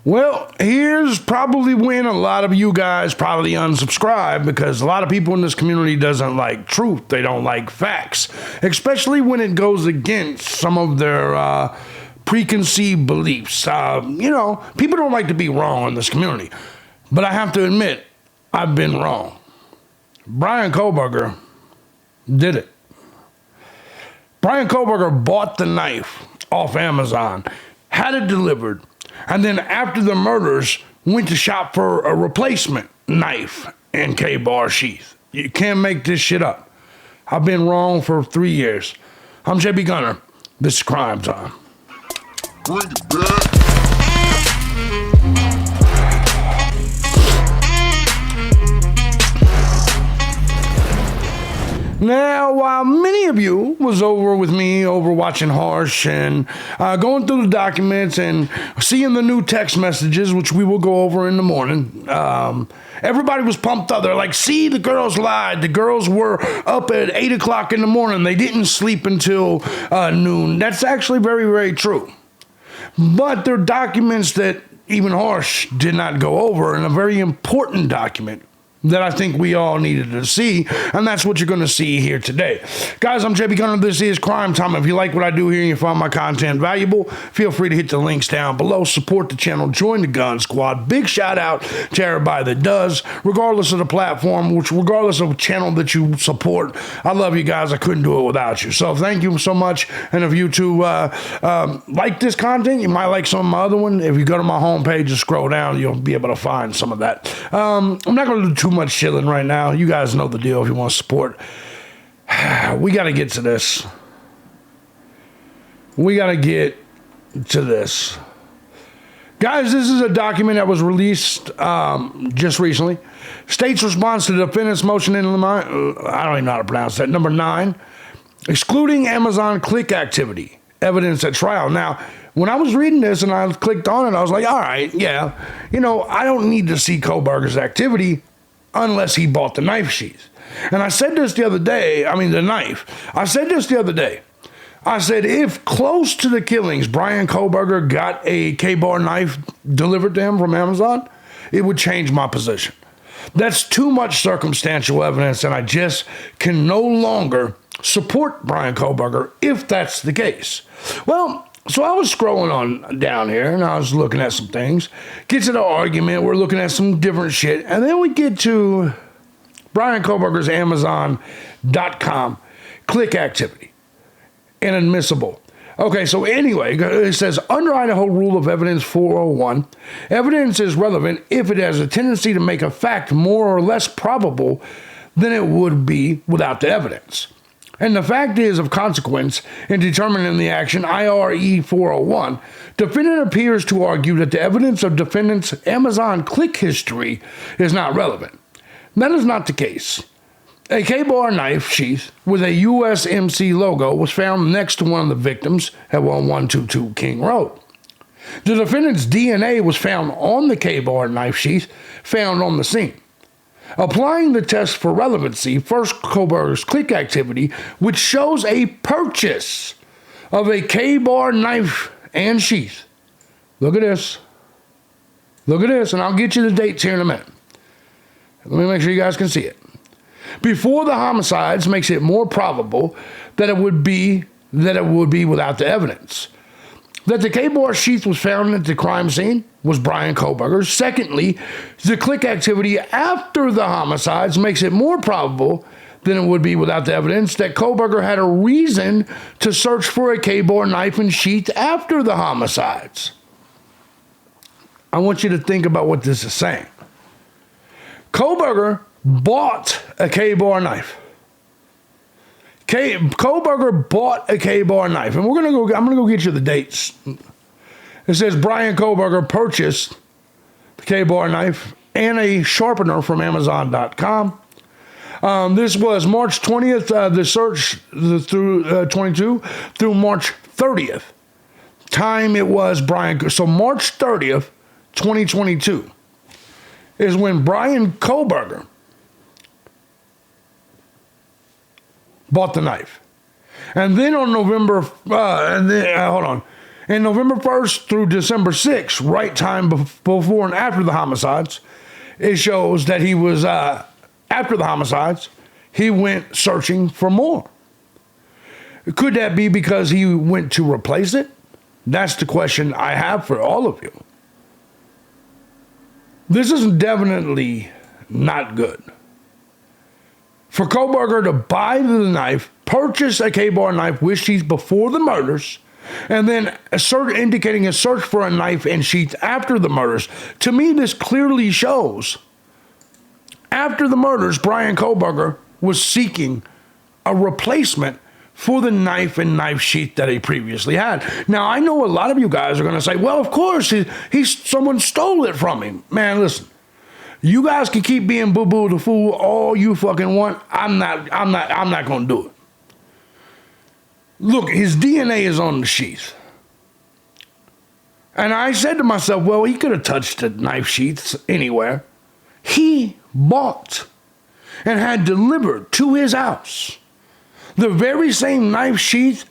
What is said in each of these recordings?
Well, here's probably when a lot of you guys probably unsubscribe, because a lot of people in this community doesn't like truth. They don't like facts, especially when it goes against some of their preconceived beliefs. People don't like to be wrong in this community, but I have to admit, I've been wrong. Bryan Kohberger did it. Bryan Kohberger bought the knife off Amazon, had it delivered, and then after the murders, went to shop for a replacement knife and K-bar sheath. You can't make this shit up. I've been wrong for 3 years. I'm JB Gunner. This is Crime Time. Bring it back. Now, while many of you was over with me, over watching Harsh and going through the documents and seeing the new text messages, which we will go over in the morning, everybody was pumped up. They're like, see, the girls lied. The girls were up at 8 o'clock in the morning. They didn't sleep until noon. That's actually very, very true. But there are documents that even Harsh did not go over, and a very important document that I think we all needed to see, and that's what you're going to see here today. Guys, I'm JB Gunner. This is Crime Time. If you like what I do here and you find my content valuable, feel free to hit the links down below. Support the channel. Join the Gun Squad. Big shout out to everybody that does, regardless of the platform, regardless of the channel that you support. I love you guys. I couldn't do it without you. So thank you so much. And if you two like this content, you might like some of my other one. If you go to my homepage and scroll down, you'll be able to find some of that. I'm not going to do too much chilling right now. You guys know the deal if you want to support. We got to get to this. Guys, this is a document that was released just recently. State's response to the defendant's motion in I don't even know how to pronounce that. Number 9, excluding Amazon click activity, evidence at trial. Now, when I was reading this and I clicked on it, I was like, all right, yeah. I don't need to see Kohberger's activity unless he bought the knife sheath. And I said this the other day, the knife. I said this the other day. I said, if close to the killings, Bryan Kohberger got a K-bar knife delivered to him from Amazon, it would change my position. That's too much circumstantial evidence, and I just can no longer support Bryan Kohberger if that's the case. Well, so I was scrolling on down here, and I was looking at some things. Get to the argument. We're looking at some different shit. And then we get to Bryan Kohberger's Amazon.com click activity. Inadmissible. Okay, so anyway, it says, under Idaho Rule of Evidence 401, evidence is relevant if it has a tendency to make a fact more or less probable than it would be without the evidence. And the fact is of consequence in determining the action IRE 401, defendant appears to argue that the evidence of defendant's Amazon click history is not relevant. That is not the case. A K-bar knife sheath with a USMC logo was found next to one of the victims at 1122 King Road. The defendant's DNA was found on the K-bar knife sheath found on the scene. Applying the test for relevancy, first Kohberger's click activity, which shows a purchase of a K-bar knife and sheath. Look at this. Look at this, and I'll get you the dates here in a minute. Let me make sure you guys can see it. Before the homicides makes it more probable that it would be without the evidence. That the K-bar sheath was found at the crime scene was Bryan Kohberger. Secondly, the click activity after the homicides makes it more probable than it would be without the evidence that Kohberger had a reason to search for a K-bar knife and sheath after the homicides. I want you to think about what this is saying. Kohberger bought a K-bar knife. Kohberger bought a K-bar knife, and I'm gonna go get you the dates. It says Bryan Kohberger purchased the K-bar knife and a sharpener from Amazon.com. This was March 20th. The search through 22 through March 30th. Time it was so March 30th, 2022 is when Bryan Kohberger bought the knife. And then on November, hold on. And November 1st through December 6th, right time before and after the homicides, it shows that he was, after the homicides, he went searching for more. Could that be because he went to replace it? That's the question I have for all of you. This is definitely not good. For Kohberger to buy the knife, purchase a K-bar knife with sheath before the murders, and then indicating a search for a knife and sheath after the murders, to me this clearly shows after the murders, Bryan Kohberger was seeking a replacement for the knife and knife sheath that he previously had. Now, I know a lot of you guys are going to say, well, of course, someone stole it from him. Man, listen, you guys can keep being boo-boo the fool all you fucking want. I'm not going to do it. Look, his DNA is on the sheath. And I said to myself, well, he could have touched the knife sheaths anywhere. He bought and had delivered to his house the very same knife sheath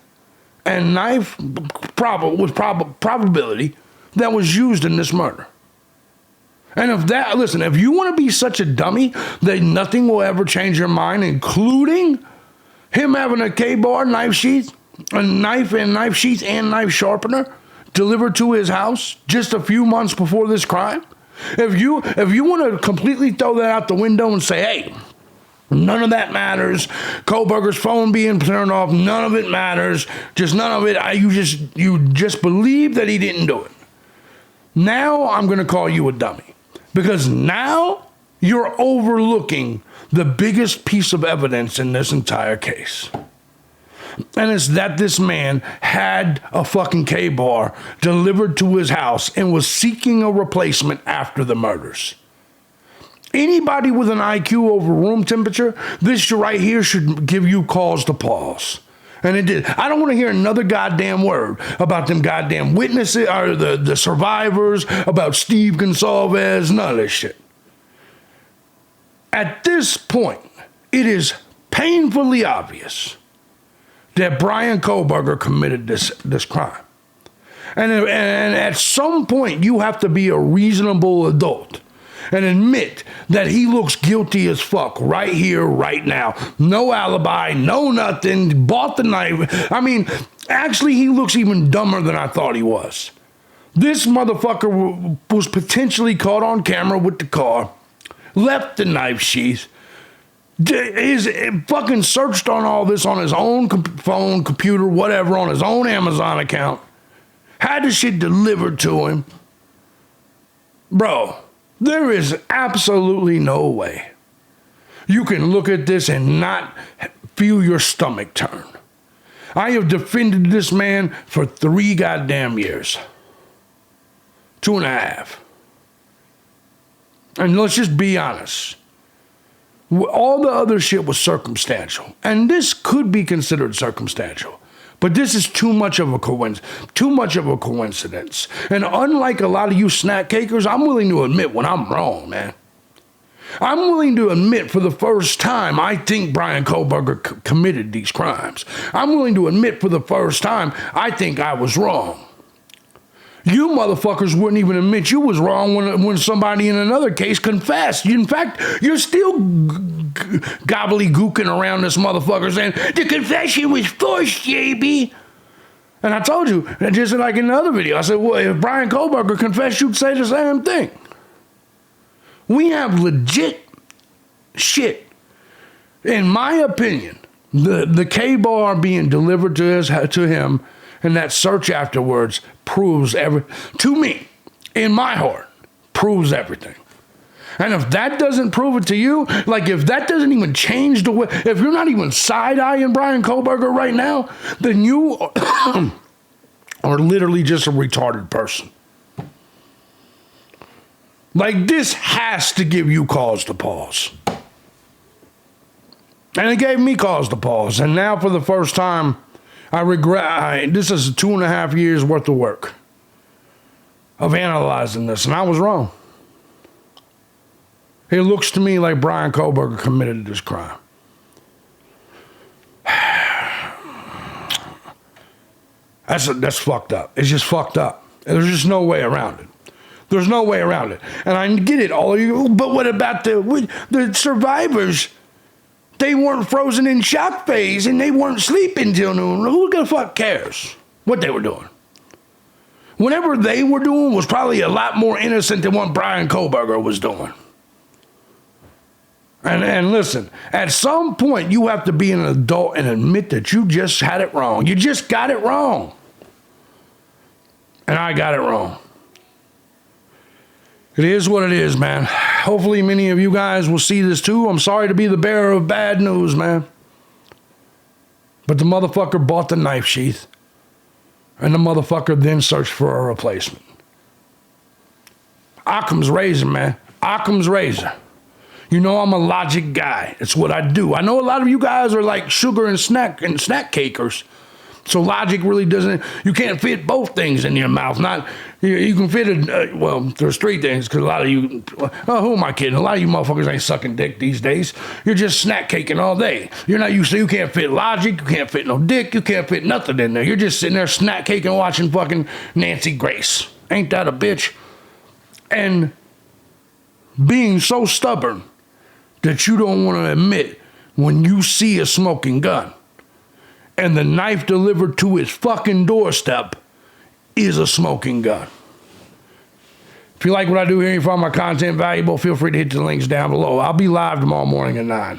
and knife probability that was used in this murder. And if you want to be such a dummy that nothing will ever change your mind, including him having a K-bar knife sheath, a knife and knife sheath and knife sharpener delivered to his house just a few months before this crime, if you want to completely throw that out the window and say, hey, none of that matters, Kohberger's phone being turned off, none of it matters, just none of it, you just believe that he didn't do it. Now I'm going to call you a dummy, because now you're overlooking the biggest piece of evidence in this entire case. And it's that this man had a fucking K-bar delivered to his house and was seeking a replacement after the murders. Anybody with an IQ over room temperature, this right here should give you cause to pause. And it did. I don't want to hear another goddamn word about them goddamn witnesses or the survivors, about Steve Gonsalves, none of this shit. At this point, it is painfully obvious that Bryan Kohberger committed this crime. And at some point, you have to be a reasonable adult and admit that he looks guilty as fuck right here, right now. No alibi, no nothing, bought the knife. I mean, actually, he looks even dumber than I thought he was. This motherfucker was potentially caught on camera with the car, left the knife sheath, is fucking searched on all this on his own phone, computer, whatever, on his own Amazon account, had the shit delivered to him. Bro, there is absolutely no way you can look at this and not feel your stomach turn. I have defended this man for 3 goddamn years. 2.5. And let's just be honest. All the other shit was circumstantial. And this could be considered circumstantial. But this is too much of a coincidence. And unlike a lot of you snack cakers, I'm willing to admit when I'm wrong, man. I'm willing to admit for the first time I think Bryan Kohberger committed these crimes. I'm willing to admit for the first time I think I was wrong. You motherfuckers wouldn't even admit you was wrong when somebody in another case confessed. In fact, you're still gobbledygooking around this motherfucker saying, the confession was forced, JB. And I told you, just like in another video, I said, well, if Bryan Kohberger confessed, you'd say the same thing. We have legit shit. In my opinion, the K-bar being delivered to him and that search afterwards proves to me, in my heart, proves everything. And if that doesn't prove it to you, like if that doesn't even change the way, if you're not even side-eyeing Bryan Kohberger right now, then you are literally just a retarded person. Like, this has to give you cause to pause. And it gave me cause to pause. And now for the first time, I regret, this is 2.5 years worth of work of analyzing this, and I was wrong. It looks to me like Bryan Kohberger committed this crime. That's fucked up. It's just fucked up. There's just no way around it. There's no way around it. And I get it, all of you. But what about the survivors? They weren't frozen in shock phase and they weren't sleeping till noon. Who the fuck cares what they were doing? Whatever they were doing was probably a lot more innocent than what Bryan Kohberger was doing. And listen, at some point you have to be an adult and admit that you just had it wrong. You just got it wrong. And I got it wrong. It is what it is, man. Hopefully many of you guys will see this too. I'm sorry to be the bearer of bad news, man. But the motherfucker bought the knife sheath. And the motherfucker then searched for a replacement. Occam's razor, man. Occam's razor. You know I'm a logic guy. It's what I do. I know a lot of you guys are like sugar and snack cakers. So logic really doesn't, you can't fit both things in your mouth. Not, you can fit it, well, there's three things, because a lot of you, who am I kidding? A lot of you motherfuckers ain't sucking dick these days. You're just snack caking all day. You're not used to, you can't fit logic, you can't fit no dick, you can't fit nothing in there. You're just sitting there snack caking watching fucking Nancy Grace. Ain't that a bitch? And being so stubborn that you don't want to admit when you see a smoking gun and the knife delivered to his fucking doorstep is a smoking gun. If you like what I do here and you find my content valuable, feel free to hit the links down below. I'll be live tomorrow morning at 9.